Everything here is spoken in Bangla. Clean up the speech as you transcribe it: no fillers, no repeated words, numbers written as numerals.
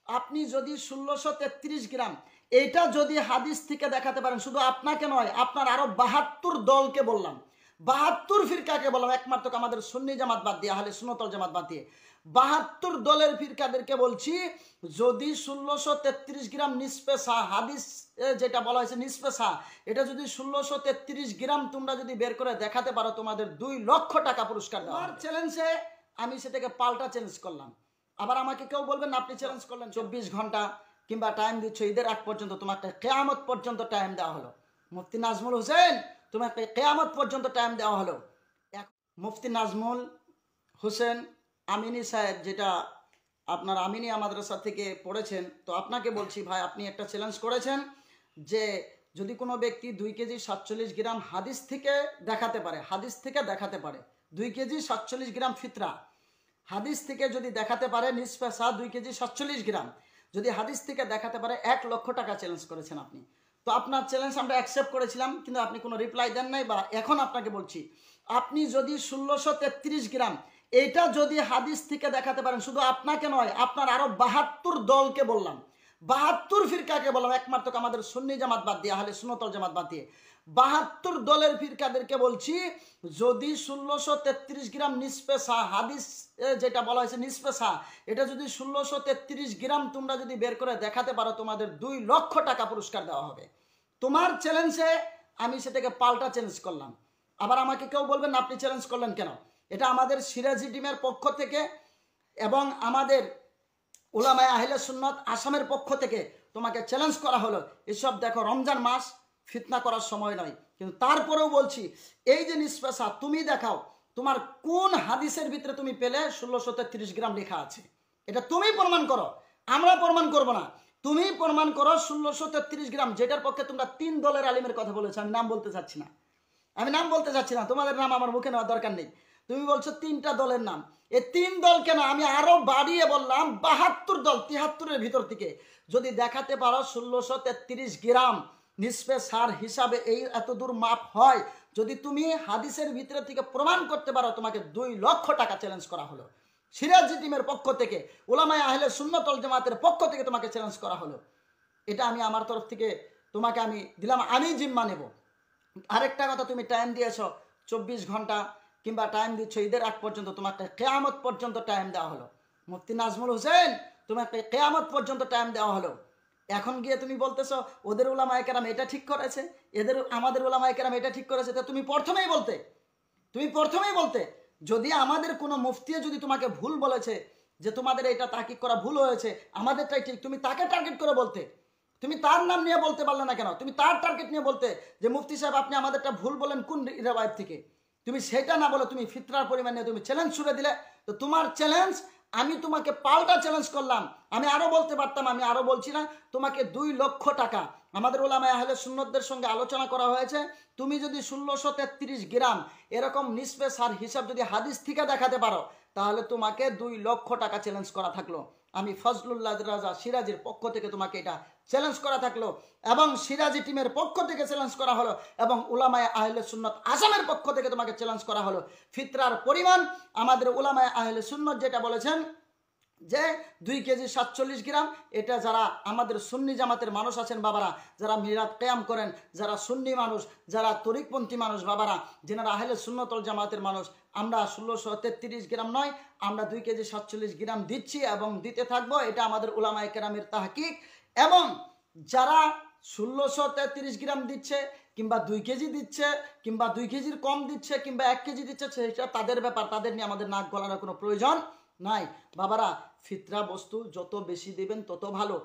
আপনি যদি 1633 গ্রাম এইটা যদি হাদিস থেকে দেখাতে পারেন, শুধু আপনাকে নয়, আপনার আরো 72 দলকে বললাম, 72 ফিরকাকে বললাম, একমাত্র আমাদের সুন্নি জামাত বাদ দিয়ে, আহলে সুন্নাত ওয়াল জামাত বাদ দিয়ে 72 দলের ফিরকাদেরকে বলছি, যদি 1633 গ্রাম নিসফে সা, হাদিস যেটা বলা হয়েছে নিসফে সা, এটা যদি 1633 গ্রাম তোমরা যদি বের করে দেখাতে পারো, তোমাদের 2 লক্ষ টাকা পুরস্কার দেওয়া হবে। চ্যালেঞ্জে আমি সেটাকে পাল্টা চ্যালেঞ্জ করলাম। আবার আমাকে কেউ বলবেন না আপনি চ্যালেঞ্জ করলেন, 24 ঘন্টা কিংবা টাইম দিচ্ছ, ঈদের আগ পর্যন্ত তোমাকে কিয়ামত পর্যন্ত টাইম দেওয়া হলো। মুফতি নাজমুল হোসেন, তোমাকে কিয়ামত পর্যন্ত টাইম দেওয়া হলো। মুফতি নাজমুল হোসেন আমিনী সাহেব, যেটা আপনার আমিনিয়া মাদ্রাসা থেকে পড়েছেন, তো আপনাকে বলছি ভাই, আপনি একটা চ্যালেঞ্জ করেছেন যে যদি কোনো ব্যক্তি 2 কেজি 47 গ্রাম হাদিস থেকে দেখাতে পারে, হাদিস থেকে দেখাতে পারে 2 কেজি 47 গ্রাম ফিতরা, হাদিস থেকে যদি দেখাতে পারে নিসফে সা 2 কেজি 47 গ্রাম, যদি হাদিস থেকে দেখাতে পারে 1 লক্ষ টাকা চ্যালেঞ্জ করেছেন আপনি। তো আপনার চ্যালেঞ্জ আমরা অ্যাকসেপ্ট করেছিলাম, কিন্তু আপনি কোনো রিপ্লাই দেন নাই। বা এখন আপনাকে বলছি, আপনি যদি 1633 গ্রাম এইটা যদি হাদিস থেকে দেখাতে পারেন, শুধু আপনাকে নয়, আপনার আরো 72 দলকে বললাম, 72 ফিরকাকে বললাম, একমাত্র আমাদের সুন্নি জামাত বাদ দিয়ে, আহলে সুন্নাত ওয়াল জামাত বাদ দিয়ে 72 দলের ফিরকাদেরকে বলছি, যদি 1633 গ্রাম নিসফে সা, হাদিস যেটা বলা হয়েছে নিসফে সা, এটা যদি 1633 গ্রাম তোমরা যদি বের করে দেখাতে পারো, তোমাদের 2 লক্ষ টাকা পুরস্কার দেওয়া হবে। তোমার চ্যালেঞ্জে আমি সেটাকে পাল্টা চ্যালেঞ্জ করলাম। আবার আমাকে কেউ বলবেন না আপনি চ্যালেঞ্জ করলেন কেন। এটা আমাদের সিরাজি টিমের পক্ষ থেকে এবং আমাদের উলামায়ে আহলে সুন্নাত আসামের পক্ষ থেকে তোমাকে চ্যালেঞ্জ করা হলো। এসব দেখো, রমজান মাস, ফিতনা করার সময় নয়, কিন্তু তারপরেও বলছি, এই যে নিসফে সা তুমি দেখাও, তোমার কোন হাদিসের ভিতরে তুমি পেলে 1633 গ্রাম লেখা আছে, এটা তুমি প্রমাণ করো, আমরা প্রমাণ করব না, তুমি প্রমাণ করো 1633 গ্রাম, যেটার পক্ষে তোমরা 3 দলের আলিমের কথা বলেছো। আমি নাম বলতে চাচ্ছি না, তোমাদের নাম আমার মুখে নেওয়ার দরকার নেই। তুমি বলছো 3টা দলের নাম, এই 3 দল কেন, আমি আরো বাড়িয়ে বললাম 72 দল, 73-এর ভিতর থেকে যদি দেখাতে পারো 1633 গ্রাম নিসফে সার হিসাবে এই এত দূর মাপ হয়, যদি তুমি হাদিসের ভিতরে থেকে প্রমাণ করতে পারো, তোমাকে 2 লক্ষ টাকা চ্যালেঞ্জ করা হলো। সিরাজি টিমের পক্ষ থেকে, উলামায়ে আহলে সুন্নাত ওয়াল জামাতের পক্ষ থেকে তোমাকে চ্যালেঞ্জ করা হলো। এটা আমি আমার তরফ থেকে তোমাকে আমি দিলাম, আমি জিম্মা নেব। আরেকটা কথা, তুমি টাইম দিয়েছ 24 ঘন্টা কিংবা টাইম দিচ্ছ ঈদের আগ পর্যন্ত, তোমাকে কিয়ামত পর্যন্ত টাইম দেওয়া হলো। মুফতি নাজমুল হোসেন, তোমাকে কিয়ামত পর্যন্ত টাইম দেওয়া হলো। এখন গিয়ে তুমি বলতেছো ওদের উলামায়ে কেরাম এটা ঠিক করেছে, আমাদের উলামায়ে কেরাম এটা ঠিক করেছে। তা তুমি প্রথমেই বলতে, যদি আমাদের কোনো মুফতি যদি তোমাকে ভুল বলেছে যে তোমাদের এটা তাহকিক করা ভুল হয়েছে, আমাদেরটাই ঠিক, তুমি তাকে টার্গেট করে বলতে। তুমি তার নাম নিয়ে বলতে পারলে না কেন? তুমি তার টার্গেট নিয়ে বলতে যে মুফতি সাহেব আপনি আমাদেরটা ভুল বলেন কোন রিওয়ায়াত থেকে। তুমি সেটা না বলে তুমি ফিতরার পরিমাণ নিয়ে তুমি চ্যালেঞ্জ ছুড়ে দিলে। তো তোমার চ্যালেঞ্জ, আমি তোমাকে পাল্টা চ্যালেঞ্জ করলাম। আমি আরো বলতে পারতাম, আমি আরো বলছি না, তোমাকে 2 লক্ষ টাকা আমাদের উলামায়ে আহলে সুন্নাতদের সঙ্গে আলোচনা করা হয়েছে। তুমি যদি 1633 গ্রাম এরকম নিসফে সার হিসাব যদি হাদিস থেকে দেখাতে পারো, তাহলে তোমাকে 2 লক্ষ টাকা চ্যালেঞ্জ করা থাকলো। আমি ফজলুল্লাহ রাজা সিরাজির পক্ষ থেকে তোমাকে এটা চ্যালেঞ্জ করা থাকলো, এবং সিরাজি টিমের পক্ষ থেকে চ্যালেঞ্জ করা হলো, এবং উলামায়ে আহলে সুন্নাত আসামের পক্ষ থেকে তোমাকে চ্যালেঞ্জ করা হলো। ফিতরার পরিমাণ আমাদের উলামায়ে আহলে সুন্নাত যেটা বলেছেন যে 2 কেজি 47 গ্রাম, এটা যারা আমাদের সুন্নি জামাতের মানুষ আছেন বাবারা, যারা মিলাদ কিয়াম করেন, যারা সুন্নি মানুষ, যারা তরিকপন্থী মানুষ বাবারা, যারা আহলে সুন্নাত ওয়াল জামাতের মানুষ, আমরা 1633 গ্রাম নয়, আমরা 2 কেজি 47 গ্রাম দিচ্ছি এবং দিতে থাকবো। এটা আমাদের উলামায়ে কেরামের তাহকিক। এবং যারা 1633 গ্রাম দিচ্ছে, কিংবা 2 কেজি দিচ্ছে, কিংবা 2 কেজির কম দিচ্ছে, কিংবা 1 কেজি দিচ্ছে, সেটা তাদের ব্যাপার, তাদের নিয়ে আমাদের নাক গলানোর কোনো প্রয়োজন নাই বাবারা। ফিতরা বস্তু যত বেশি দেবেন তত ভালো,